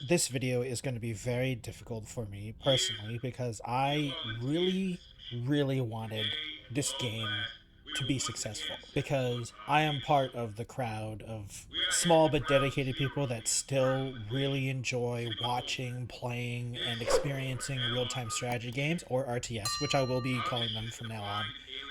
this video is going to be very difficult for me personally because I really wanted this game to be successful because I am part of the crowd of small but dedicated people that still really enjoy watching, playing, and experiencing real-time strategy games, or RTS, which I will be calling them from now on.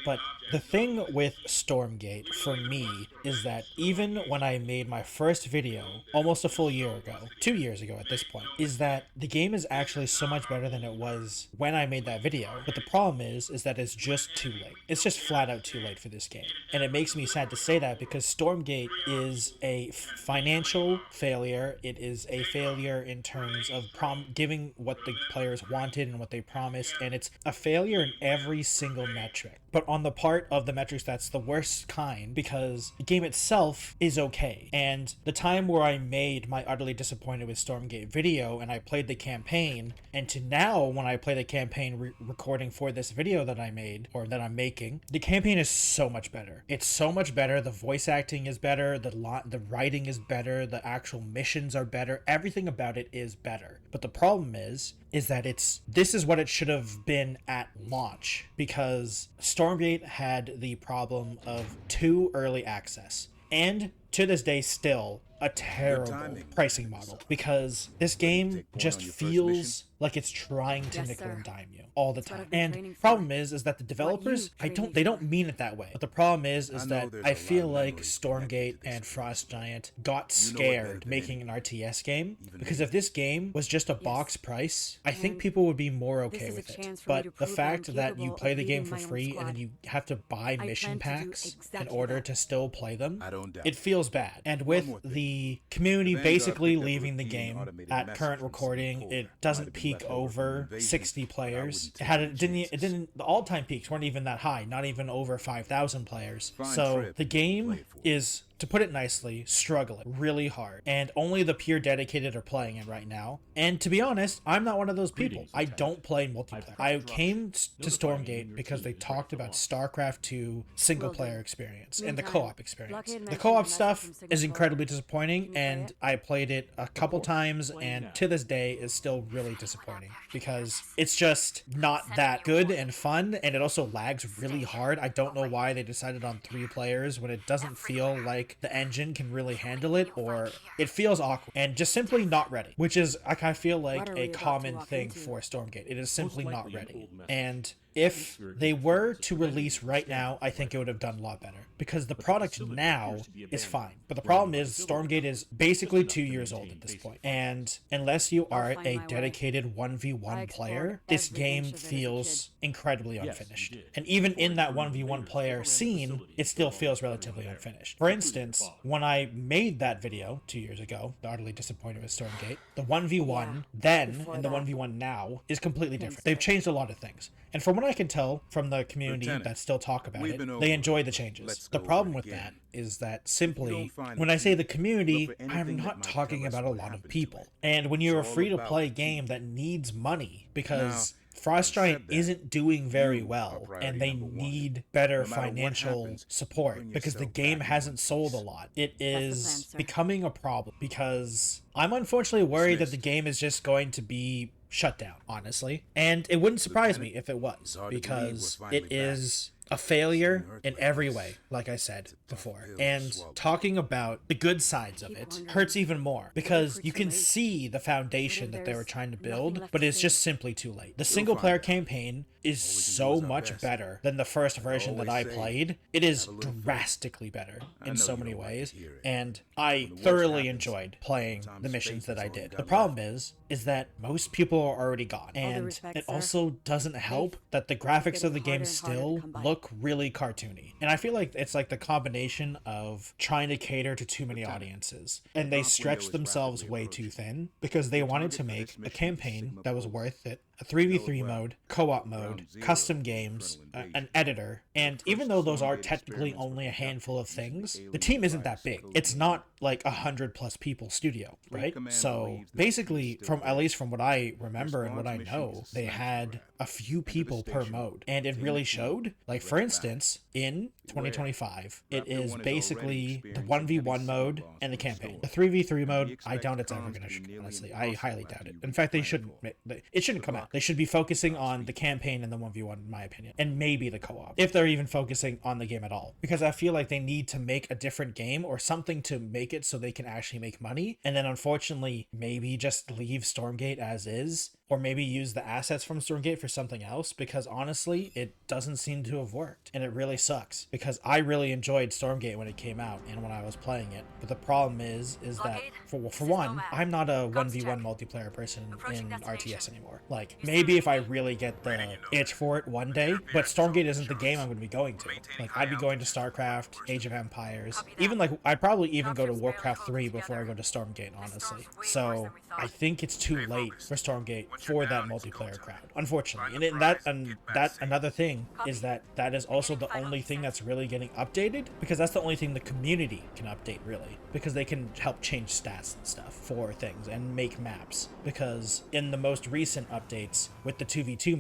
But the thing with Stormgate for me is that even when I made my first video almost a full year ago, 2 years ago at this point, is that the game is actually so much better than it was when I made that video. But the problem is that it's just too late. It's just flat out too late for this game. And it makes me sad to say that because Stormgate is a financial failure. It is a failure in terms of giving what the players wanted and what they promised, and it's a failure in every single metric. But on the part of the metrics that's the worst kind, because the game itself is okay. And the time where I made my utterly disappointed with Stormgate video and I played the campaign, and to now when I play the campaign recording for this video that I made, or that I'm making, the campaign is so much better. It's so much better. The voice acting is better, the writing is better, the actual missions are better, everything about it is better. But the problem is that this is what it should have been at launch, because Stormgate had the problem of too early access, and to this day still a terrible pricing model, because this game just feels like it's trying to nickel and dime you all the time. And problem is that the developers, they don't mean it that way. But the problem is that I feel like Stormgate and Frost Giant got scared making an RTS game, because if this game was just a box price, I think people would be more okay with it. But the fact that you play the game for free and then you have to buy mission packs in order to still play them, it feels bad. And with the community basically leaving the game at current recording, it doesn't peak over 60 players. It didn't, the all-time peaks weren't even that high, not even over 5,000 players. So the game is, to put it nicely, struggling really hard, and only the pure dedicated are playing it right now. And to be honest, I'm not one of those people. I don't play multiplayer. I came to Stormgate because they talked about StarCraft 2 single player experience and the co-op experience. The co-op stuff is incredibly disappointing, and I played it a couple times, and to this day is still really disappointing because it's just not that good and fun, and it also lags really hard. I don't know why they decided on 3 players when it doesn't feel like the engine can really handle it, or it feels awkward and just simply not ready, which is, I kind of feel like, a common thing for Stormgate. It is simply not ready. And if they were to release right now, I think it would have done a lot better, because the product now is fine. But the problem is Stormgate is basically 2 years old at this point, and unless you are a dedicated 1v1 player, this game feels incredibly unfinished. And even in that 1v1 player scene, it still feels relatively unfinished. For instance, when I made that video 2 years ago, utterly disappointed with Stormgate, the 1v1 then and the 1v1 now is completely different. They've changed a lot of things. And from what I can tell from the community that still talk about it, they enjoy the changes. The problem with that is that simply, when I say the community, I'm not talking about a lot of people. And when you're a free-to-play game that needs money, because Frost Giant isn't doing very well, and they need better financial support because the game hasn't sold a lot. It is becoming a problem, because I'm unfortunately worried that the game is just going to be shut down, honestly. And it wouldn't surprise me if it was, because it is a failure in every way, like I said before. And talking about the good sides of it hurts even more, because you can see the foundation that they were trying to build, but it's just simply too late. The single player campaign is so much better than the first version that I played. It is drastically better in so many ways, and I thoroughly enjoyed playing the missions that I did. The problem is that most people are already gone, and it also doesn't help that the graphics of the game still look really cartoony. And I feel like it's like the combination of trying to cater to too many audiences, and they stretched themselves way too thin, because they wanted to make a campaign that was worth it, a 3v3 mode, co-op mode, custom games, an editor, and even though those are technically only a handful of things, the team isn't that big. It's not like 100+ people studio, right? So basically, at least from what I remember and what I know, they had a few people per mode, and it really showed. Like, for instance, in 2025. It Raptor is 1 is already basically the experiencing heavy 1v1 cyber mode loss and the from the campaign. The store, 3v3 and we mode, I expect doubt it's ever comms going to be to, nearly honestly. I highly impossible doubt after it. you In reach the fact, they planetfall. shouldn't come out. They should be focusing on the campaign and the 1v1, in my opinion, and maybe the co-op, if they're even focusing on the game at all. Because I feel like they need to make a different game or something to make it so they can actually make money, and then unfortunately, maybe just leave Stormgate as is, or maybe use the assets from Stormgate for something else, because honestly, it doesn't seem to have worked, and it really sucks, because I really enjoyed Stormgate when it came out and when I was playing it, but the problem is that for one, I'm not a 1v1 multiplayer person in RTS anymore. Like, maybe if I really get the itch for it one day, but Stormgate isn't the game I'm going to be going to. Like, I'd be going to StarCraft, Age of Empires, even like, I'd probably even go to Warcraft 3 before I go to Stormgate, honestly. So, I think it's too late for Stormgate for that multiplayer crowd, unfortunately. And that another thing is that is also the only thing that's really getting updated, because that's the only thing the community can update, really, because they can help change stats and stuff for things and make maps. Because in the most recent updates with the 2v2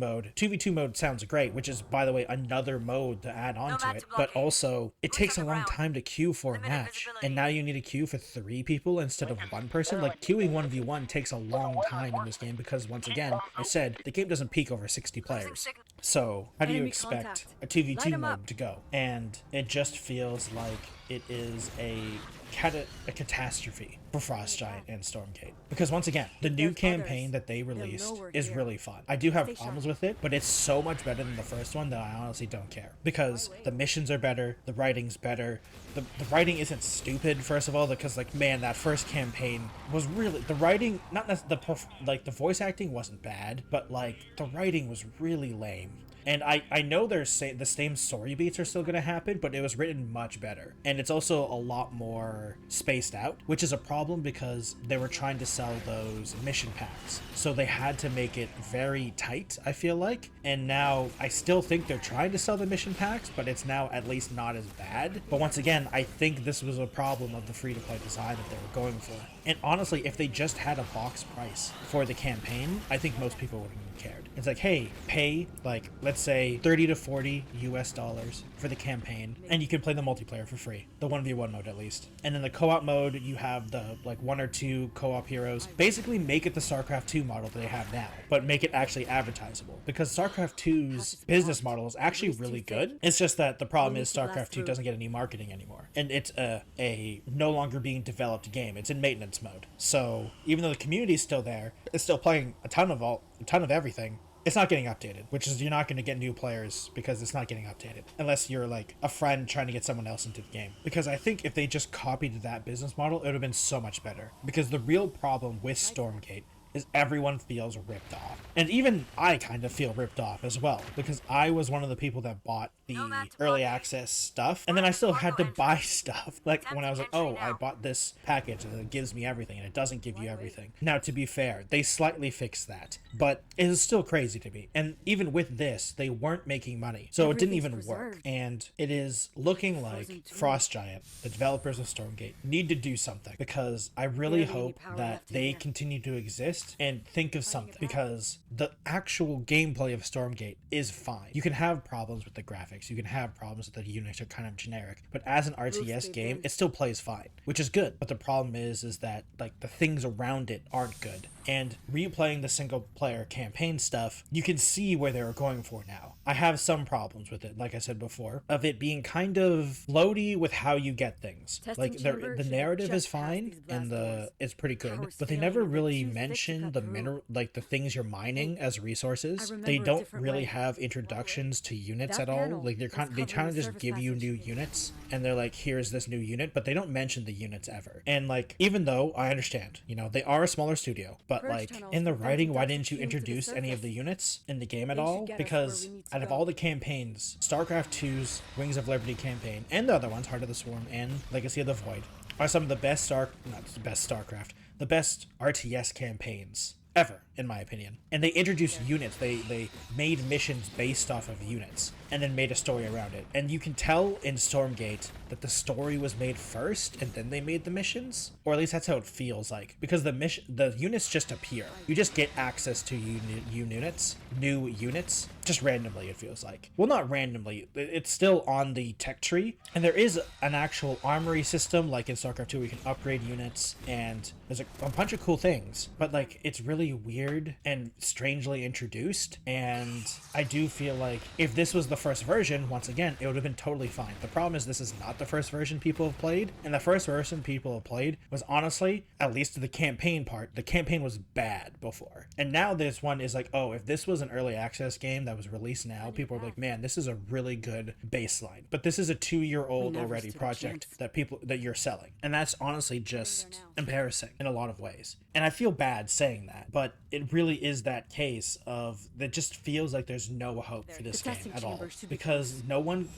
mode sounds great, which is, by the way, another mode to add on to it, but also it takes a long time to queue for a match, and now you need to queue for 3 people instead of 1 person. Like, queuing 1v1 takes a long time in this game, because once again, I said the game doesn't peak over 60 players. So how do you expect a 2v2 mode to go? And it just feels like it is a catastrophe for Frost Giant and Stormgate. Because once again, the new campaign that they released is really fun. I do have problems with it, but it's so much better than the first one that I honestly don't care. Because the missions are better, the writing's better, the writing isn't stupid, first of all, because, like, man, that first campaign was really, the writing, not like, the voice acting wasn't bad, but, like, the writing was really lame. And I know the same story beats are still going to happen, but it was written much better. And it's also a lot more spaced out, which is a problem because they were trying to sell those mission packs. So they had to make it very tight, I feel like. And now I still think they're trying to sell the mission packs, but it's now at least not as bad. But once again, I think this was a problem of the free-to-play design that they were going for. And honestly, if they just had a box price for the campaign, I think most people wouldn't have cared. It's like, hey, pay, like, let's say 30 to 40 US dollars for the campaign, and you can play the multiplayer for free, the 1v1 mode at least. And in the co-op mode, you have the, like, 1 or 2 co-op heroes. Basically make it the StarCraft 2 model that they have now, but make it actually advertisable, because StarCraft 2's business model is actually really good. It's just that the problem is StarCraft 2 doesn't get any marketing anymore, and it's a no longer being developed game. It's in maintenance mode. So even though the community is still there, it's still playing a ton of everything. It's not getting updated, which is, you're not going to get new players because it's not getting updated unless you're like a friend trying to get someone else into the game. Because I think if they just copied that business model, it would have been so much better. Because the real problem with Stormgate is everyone feels ripped off. And even I kind of feel ripped off as well, because I was one of the people that bought the early access stuff, and then I still had to buy stuff. Like, when I was like, oh, I bought this package and it gives me everything, and it doesn't give you everything. Now, to be fair, they slightly fixed that, but it is still crazy to me. And even with this, they weren't making money, so it didn't even work. And it is looking like Frost Giant, the developers of Stormgate, need to do something, because I really hope that they continue to exist and think of something, because the actual gameplay of Stormgate is fine. You can have problems with the graphics, you can have problems with the units are kind of generic, but as an RTS game, it still plays fine, which is good. But the problem is that, like, the things around it aren't good. And replaying the single player campaign stuff, you can see where they were going for now. I have some problems with it, like I said before, of it being kind of floaty with how you get things. Like, the narrative is fine and it's pretty good, but they never really mention the things you're mining as resources. They don't really have introductions to units at all. Like, they kind of just give you new units, and they're like, here's this new unit, but they don't mention the units ever. And, like, even though I understand, they are a smaller studio, but, like, in the writing, why didn't you introduce any of the units in the game at all? Because out of all the campaigns, StarCraft 2's Wings of Liberty campaign, and the other ones, Heart of the Swarm and Legacy of the Void, are some of the best the best RTS campaigns ever, in my opinion. And they introduced units. They made missions based off of units, and then made a story around it. And you can tell in Stormgate that the story was made first, and then they made the missions, or at least that's how it feels like. Because the units just appear. You just get access to new units, just randomly, it feels like. Well, not randomly, it's still on the tech tree, and there is an actual armory system like in StarCraft 2 where you can upgrade units, and there's a bunch of cool things, but like it's really weird and strangely introduced, and I do feel like if this was the first version, once again, it would have been totally fine. The problem is this is not the first version people have played, and the first version people have played was honestly, at least the campaign part, the campaign was bad before. And now this one is like, oh, if this was an early access game that was released now, people are like, man, this is a really good baseline. But this is a 2-year-old already project that you're selling. And that's honestly just embarrassing in a lot of ways. And I feel bad saying that, but it really is that case of that just feels like there's no hope for this game at all, because no one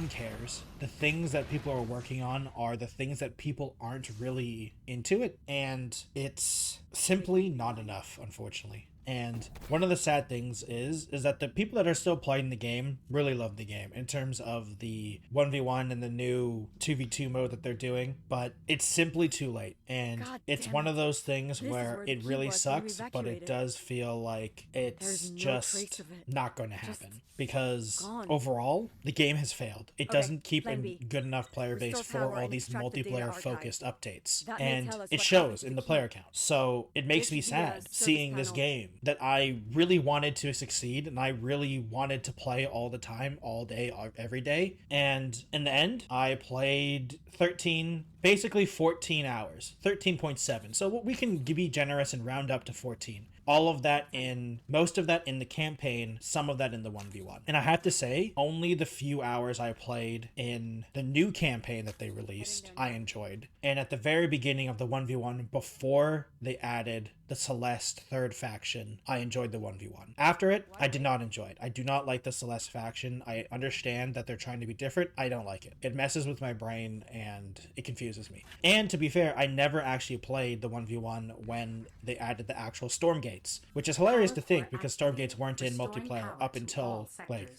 cares. The things that people are working on are the things that people aren't really into it, and it's simply not enough, unfortunately. And one of the sad things is that the people that are still playing the game really love the game in terms of the 1v1 and the new 2v2 mode that they're doing, but it's simply too late. And it's one of those things where it really sucks, but it does feel like it's just not going to happen, because overall the game has failed. It doesn't keep a good enough player base for all these multiplayer focused updates, and it shows in the player count. So it makes me sad seeing this game that I really wanted to succeed and I really wanted to play all the time, all day, every day. And in the end, I played 14 hours, 13.7. So we can be generous and round up to 14. All of that most of that in the campaign, some of that in the 1v1. And I have to say, only the few hours I played in the new campaign that they released, I enjoyed. And at the very beginning of the 1v1, before they added the Celeste third faction, I enjoyed the 1v1. After it, I did not enjoy it. I do not like the Celeste faction. I understand that they're trying to be different. I don't like it. It messes with my brain and it confuses me. And to be fair, I never actually played the 1v1 when they added the actual Stormgates, which is hilarious to think because Stormgates weren't in multiplayer up until like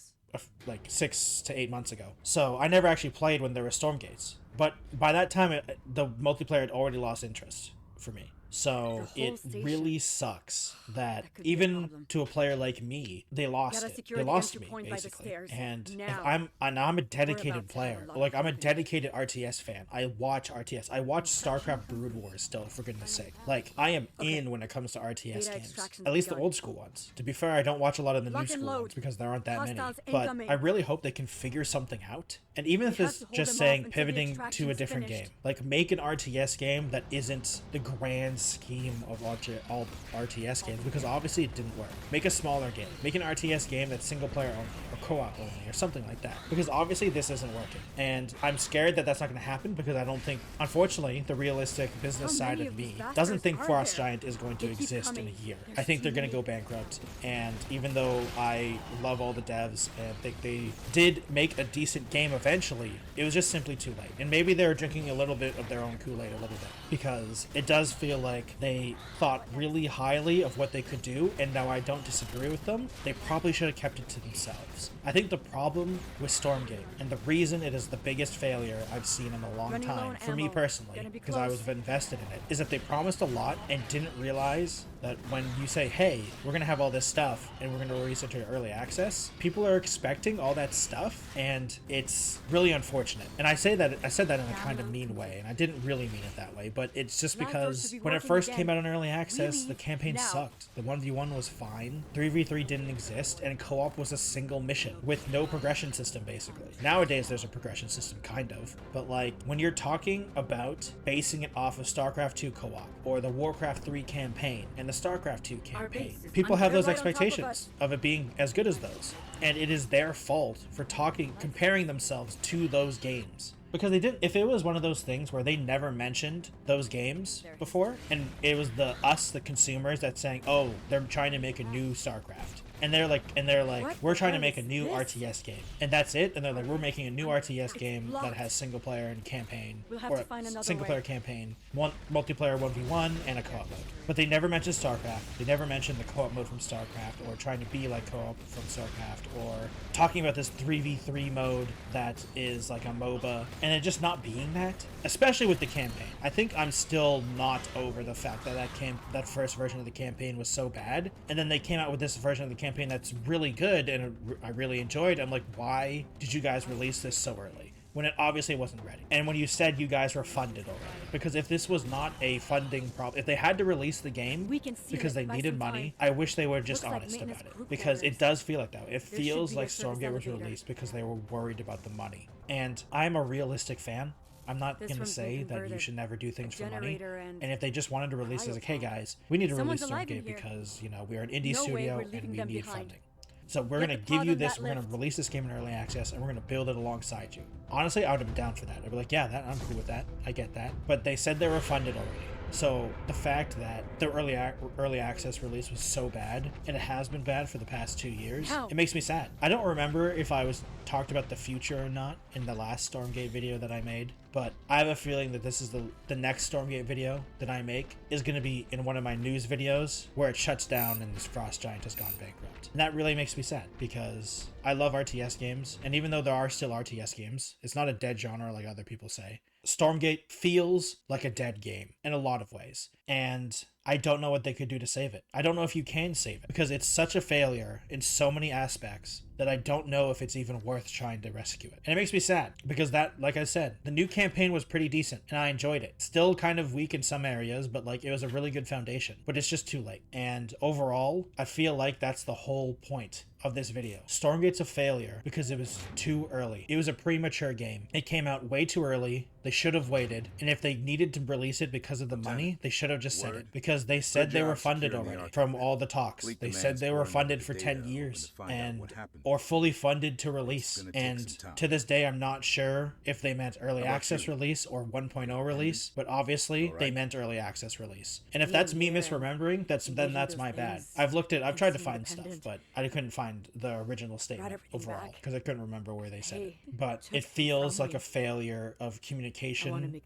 6 to 8 months ago. So I never actually played when there were Stormgates. But by that time, the multiplayer had already lost interest for me. So it really sucks that even to a player like me, they lost it. They lost me, basically. And I'm a dedicated player. Like, I'm a dedicated RTS fan. I watch RTS. I watch StarCraft Brood Wars still, for goodness sake. Like, I am in when it comes to RTS games. At least the old school ones. To be fair, I don't watch a lot of the new school ones because there aren't that many. But I really hope they can figure something out. And even if it's just saying pivoting to a different game. Like, make an RTS game that isn't the grand scheme of all RTS games, because obviously it didn't work. Make a smaller game. Make an RTS game that's single player only or co-op only or something like that, because obviously this isn't working. And I'm scared that that's not going to happen, because I don't think, unfortunately, the realistic business side of me doesn't think Frost Giant is going to exist in a year. I think they're going to go bankrupt, and even though I love all the devs and think they did make a decent game eventually, it was just simply too late. And maybe they're drinking a little bit of their own Kool-Aid a little bit, because it does feel like they thought really highly of what they could do, and now I don't disagree with them. They probably should have kept it to themselves. I think the problem with Stormgate, and the reason it is the biggest failure I've seen in a long time, for me personally, because I was invested in it, is that they promised a lot and didn't realize that when you say, hey, we're going to have all this stuff and we're going to release it to early access, people are expecting all that stuff, and it's really unfortunate. And I said that in a kind of mean way, and I didn't really mean it that way, but it's just because when it first came out in early access, the campaign sucked. The 1v1 was fine, 3v3 didn't exist, and co-op was a single mission with no progression system, basically. Nowadays, there's a progression system, kind of, but like, when you're talking about basing it off of StarCraft 2 co-op, or the Warcraft 3 campaign, and the StarCraft 2 campaign, people have those expectations of it being as good as those, and it is their fault for comparing themselves to those games. Because they didn't. If it was one of those things where they never mentioned those games before, and it was the consumers that's saying, oh, they're trying to make a new StarCraft, and they're like, we're trying to make a new RTS game, and that's it. And they're like, we're making a new RTS game that has single player and campaign, or single player campaign, multiplayer 1v1, and a co-op mode. But they never mentioned StarCraft. They never mentioned the co-op mode from StarCraft, or trying to be like co-op from StarCraft, or talking about this 3v3 mode that is like a MOBA, and it just not being that, especially with the campaign. I think I'm still not over the fact that that first version of the campaign was so bad, and then they came out with this version of the campaign campaign that's really good and I really enjoyed. I'm like, why did you guys release this so early when it obviously wasn't ready? And when you said you guys were funded already, because if this was not a funding problem, if they had to release the game because they needed money, I wish they were just honest about it, because it does feel like that. It feels like Stormgate was released because they were worried about the money. And I'm a realistic fan. I'm not going to say that you should never do things for money. And if they just wanted to release it, like, hey guys, we need to release Stormgate because, you know, we're an indie studio and we need funding. So we're going to give you this, we're going to release this game in early access, and we're going to build it alongside you. Honestly, I would have been down for that. I'd be like, yeah, I'm cool with that. I get that. But they said they were funded already. So the fact that the early access release was so bad, and it has been bad for the past 2 years, it makes me sad. I don't remember if I was talked about the future or not in the last Stormgate video that I made, but I have a feeling that this is the next Stormgate video that I make is going to be in one of my news videos where it shuts down and this frost giant has gone bankrupt. And that really makes me sad because I love RTS games, and even though there are still RTS games, it's not a dead genre like other people say. Stormgate feels like a dead game in a lot of ways, and I don't know what they could do to save it. I don't know if you can save it because it's such a failure in so many aspects that I don't know if it's even worth trying to rescue it. And it makes me sad because that, like I said, the new campaign was pretty decent and I enjoyed it. Still kind of weak in some areas, but like it was a really good foundation, but it's just too late. And overall, I feel like that's the whole point of this video. Stormgate's a failure because it was too early. It was a premature game. It came out way too early. They should have waited. And if they needed to release it because of the money, they should have just said it, because they said they were funded already from all the talks. They said they were funded for 10 years and or fully funded to release. And to this day, I'm not sure if they meant early access release or 1.0 release, but obviously they meant early access release. And if that's me misremembering, then that's my bad. I've tried to find stuff, but I couldn't find the original statement overall because I couldn't remember where they said it. But it feels like a failure of communication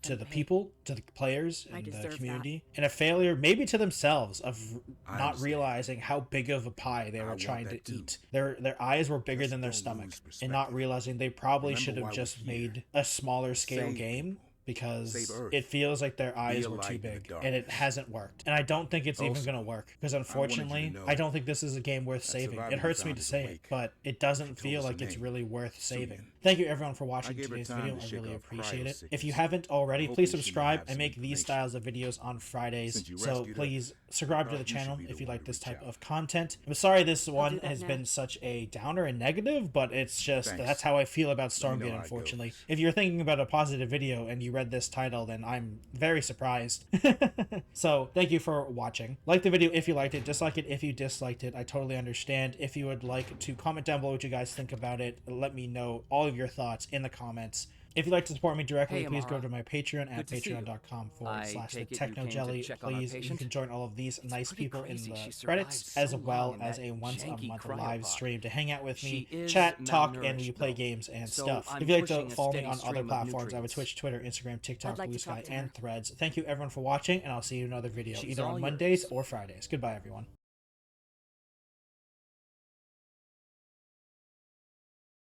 to the people, to the players and the community, and a failure maybe to themselves of not realizing how big of a pie they were trying to eat. Their eyes were bigger than their stomach, and not realizing they probably should have just made a smaller scale game, because it feels like their eyes were too big and it hasn't worked. And I don't think it's even going to work because unfortunately, I don't think this is a game worth saving. It hurts me to say it, but it doesn't feel like it's really worth saving. Thank you everyone for watching today's video. I really appreciate it. If you haven't already, please subscribe. I make these styles of videos on Fridays, so please subscribe to the channel if you like this type of content. I'm sorry this one has been such a downer and negative, but it's just, that's how I feel about Stormgate, unfortunately. If you're thinking about a positive video and you read this title, then I'm very surprised. So thank you for watching. Like the video if you liked it, dislike it if you disliked it. I totally understand. If you would like to comment down below what you guys think about it, let me know all of your thoughts in the comments. If you'd like to support me directly, please go to my Patreon at patreon.com/technojelly. Please, you can join all of these nice people in the credits, as well as a once-a-month live stream to hang out with me, chat, talk, and we play games and stuff. If you'd like to follow me on other platforms, I have a Twitch, Twitter, Instagram, TikTok, Blue Sky, and Threads. Thank you everyone for watching, and I'll see you in another video, either on Mondays or Fridays. Goodbye, everyone.